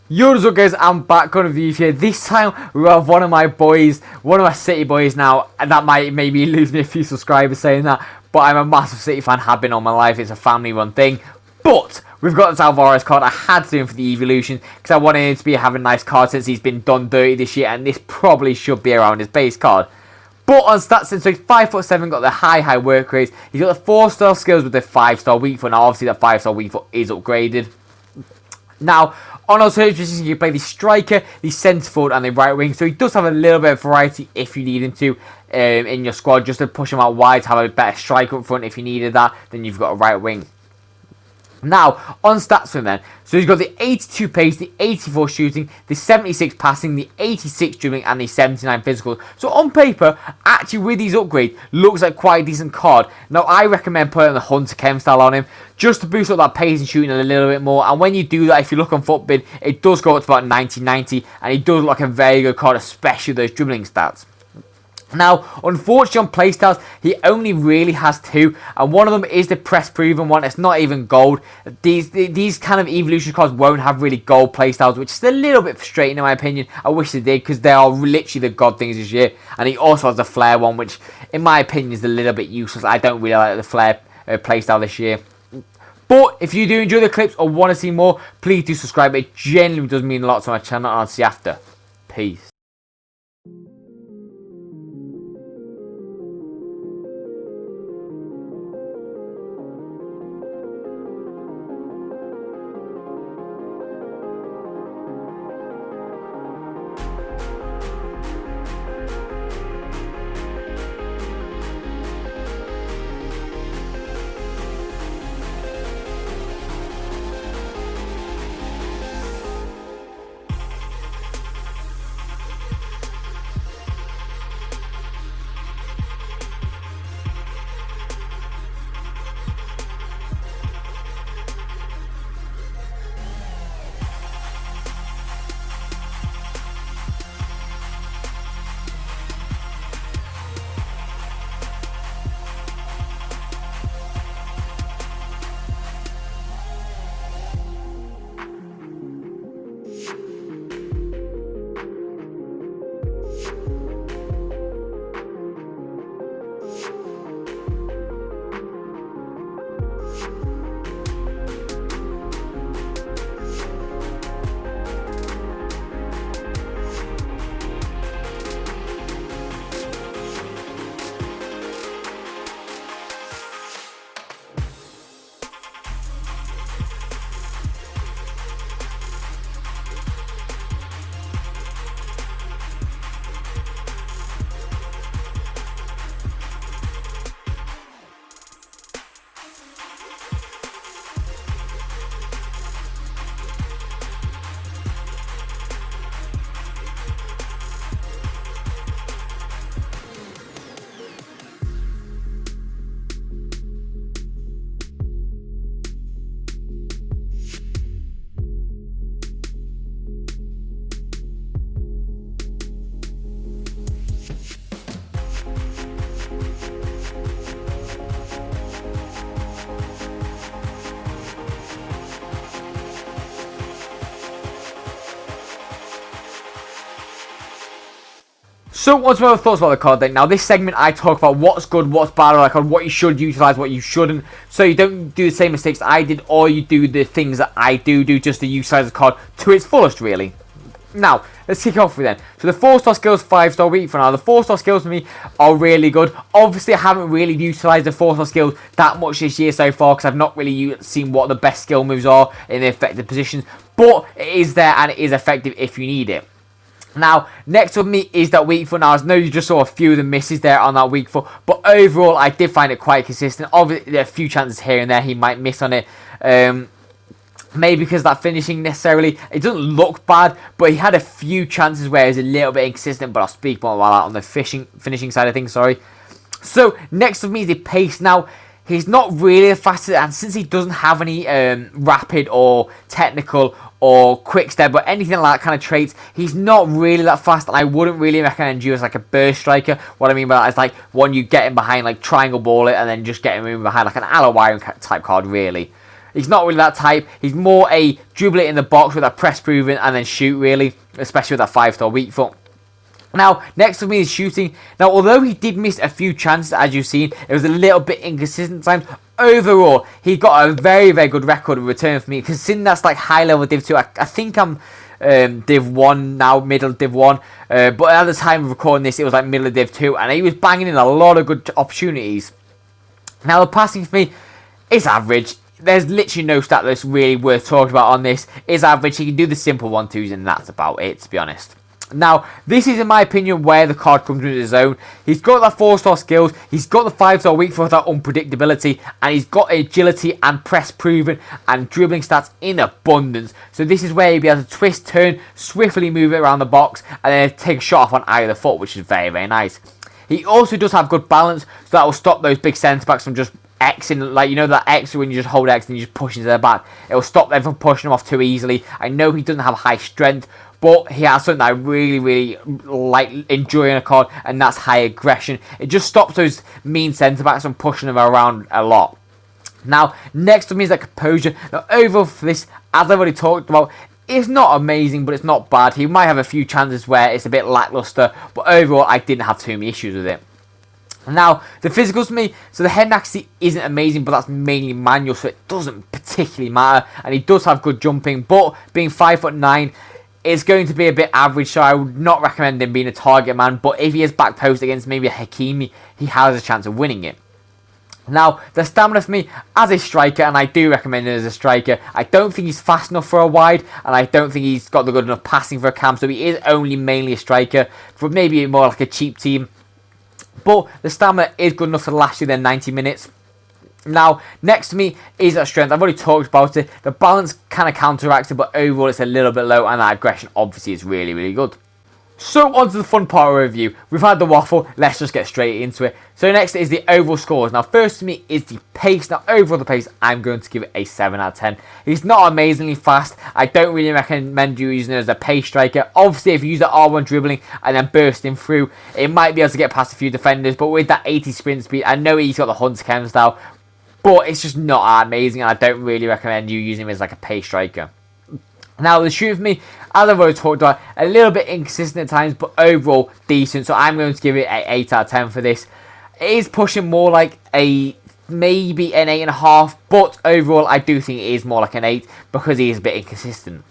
Yo, what's up guys, I'm back on a review here. This time we have one of my City boys now, and that might maybe lose me a few subscribers saying that, but I'm a massive City fan, have been all my life, it's a family run thing. But we've got this Alvarez card. I had to do him for the evolution because I wanted him to be having a nice card since he's been done dirty this year, and this probably should be around his base card. But on stats, so he's 5'7", got the high work rates. He's got the 4-star skills with the 5-star weak foot. Now obviously that 5-star weak foot is upgraded. Now, on alternative positions, you can play the striker, the centre forward, and the right wing. So he does have a little bit of variety if you need him to in your squad, just to push him out wide, to have a better striker up front if you needed that. Then you've got a right wing. Now, on stats for him then. So he's got the 82 pace, the 84 shooting, the 76 passing, the 86 dribbling, and the 79 physical. So on paper, actually with these upgrades, looks like quite a decent card. Now, I recommend putting the Hunter Chem style on him, just to boost up that pace and shooting a little bit more. And when you do that, if you look on FUTBID, it does go up to about 90, and he does look like a very good card, especially those dribbling stats. Now, unfortunately on playstyles, he only really has two, and one of them is the press proven one. It's not even gold. These kind of evolution cards won't have really gold playstyles, which is a little bit frustrating in my opinion. I wish they did, because they are literally the god things this year. And he also has the flare one, which in my opinion is a little bit useless. I don't really like the flare playstyle this year. But if you do enjoy the clips or want to see more, please do subscribe. It genuinely does mean a lot to my channel, and I'll see you after. Peace. So, what's my thoughts about the card then? Now, this segment I talk about what's good, what's bad about the card, what you should utilise, what you shouldn't, so you don't do the same mistakes I did, or you do the things that I do just to utilise the card to its fullest, really. Now, let's kick off with then. So, the 4-star skills, 5-star weak for now. The 4-star skills for me are really good. Obviously, I haven't really utilised the 4-star skills that much this year so far, because I've not really seen what the best skill moves are in the effective positions, but it is there and it is effective if you need it. Now, next up for me is that weak foot. Now, I know you just saw a few of the misses there on that weak foot, but overall, I did find it quite consistent. Obviously, there are a few chances here and there he might miss on it. Maybe because that finishing necessarily, it doesn't look bad, but he had a few chances where he's a little bit inconsistent, but I'll speak more about that on the finishing side of things, sorry. So, next up for me is the pace. Now, he's not really the fastest, and since he doesn't have any rapid or technical or quick step or anything like that kind of traits, he's not really that fast, and I wouldn't really recommend you as like a burst striker. What I mean by that is like one you get in behind, like triangle ball it, and then just get him in behind, like an Alawire type card, really. He's not really that type. He's more a dribble it in the box with that press proven and then shoot, really, especially with that 5-star weak foot. Now, next for me is shooting. Now, although he did miss a few chances, as you've seen, it was a little bit inconsistent times. Overall, he got a very, very good record of return for me. Considering that's like high-level Div 2, I think I'm Div 1 now, middle Div 1. But at the time of recording this, it was like middle of Div 2. And he was banging in a lot of good opportunities. Now, the passing for me is average. There's literally no stat that's really worth talking about on this. It's average. He can do the simple 1-2s, and that's about it, to be honest. Now, this is, in my opinion, where the card comes into his own. He's got that 4-star skills, he's got the 5-star weak for that unpredictability, and he's got agility and press proven and dribbling stats in abundance. So this is where he'll be able to twist, turn, swiftly move it around the box, and then take a shot off on either foot, which is very, very nice. He also does have good balance, so that will stop those big centre-backs from just Xing, like, you know that X when you just hold X and you just push into their back. It will stop them from pushing them off too easily. I know he doesn't have high strength, but he has something that I really, really like enjoying a card, and that's high aggression. It just stops those mean centre-backs from pushing them around a lot. Now, next to me is that composure. Now, overall for this, as I've already talked about, it's not amazing, but it's not bad. He might have a few chances where it's a bit lackluster, but overall, I didn't have too many issues with it. Now, the physicals for me, so the head accuracy isn't amazing, but that's mainly manual, so it doesn't particularly matter. And he does have good jumping, but being 5'9", is going to be a bit average, so I would not recommend him being a target man. But if he is back post against maybe a Hakimi, he has a chance of winning it. Now, the stamina for me as a striker, and I do recommend him as a striker, I don't think he's fast enough for a wide, and I don't think he's got the good enough passing for a cam, so he is only mainly a striker for maybe more like a cheap team. But the stamina is good enough to last you their 90 minutes. Now, next to me is that strength. I've already talked about it. The balance kind of counteracts it, but overall it's a little bit low, and that aggression obviously is really, really good. So, on to the fun part of the review. We've had the waffle, let's just get straight into it. So next is the overall scores. Now, first to me is the pace. Now, overall the pace, I'm going to give it a 7 out of 10. He's not amazingly fast. I don't really recommend you using it as a pace striker. Obviously, if you use the R1 dribbling and then bursting through, it might be able to get past a few defenders. But with that 80 sprint speed, I know he's got the Hunter chem style, but it's just not amazing, and I don't really recommend you using him as like a pace striker. Now, the shooting for me, as I've already talked about, a little bit inconsistent at times, but overall decent. So I'm going to give it an 8 out of 10 for this. It is pushing more like maybe an 8.5, but overall I do think it is more like an 8 because he is a bit inconsistent.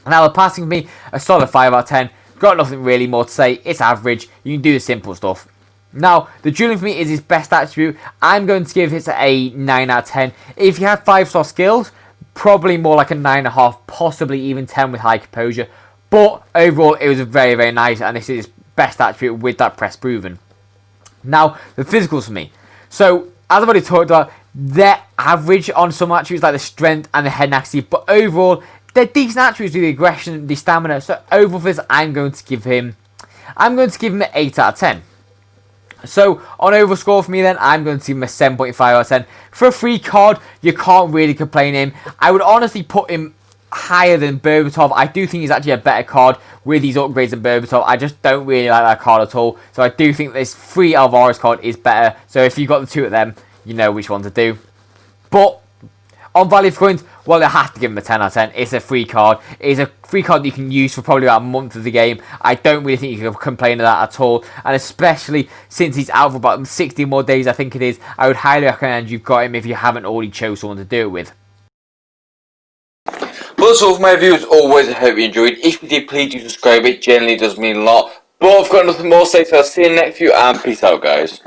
Now, the passing for me, a solid 5 out of 10. Got nothing really more to say. It's average. You can do the simple stuff. Now, the dribbling for me is his best attribute. I'm going to give it a 9 out of 10. If you have 5-star skills, probably more like a 9.5, possibly even 10 with high composure. But overall, it was very, very nice, and this is his best attribute with that press proven. Now, the physicals for me. So, as I've already talked about, they're average on some attributes like the strength and the head accuracy, but overall, they're decent attributes with the aggression, the stamina. So, overall for this, I'm going to give him an 8 out of 10. So, on overall score for me then, I'm going to give him a 7.5 out of 10. For a free card, you can't really complain him. I would honestly put him higher than Berbatov. I do think he's actually a better card with these upgrades than Berbatov. I just don't really like that card at all. So I do think this free Alvarez card is better. So if you've got the two of them, you know which one to do. But on value for coins, well, I have to give him a 10 out of 10. It's a free card. It's a free card that you can use for probably about a month of the game. I don't really think you can complain of that at all. And especially since he's out for about 60 more days, I think it is, I would highly recommend you've got him if you haven't already chose someone to do it with. Well, that's all for my review. As always, I hope you enjoyed. If you did, please do subscribe. It generally does mean a lot. But I've got nothing more to say, so I'll see you in the next video, and peace out, guys.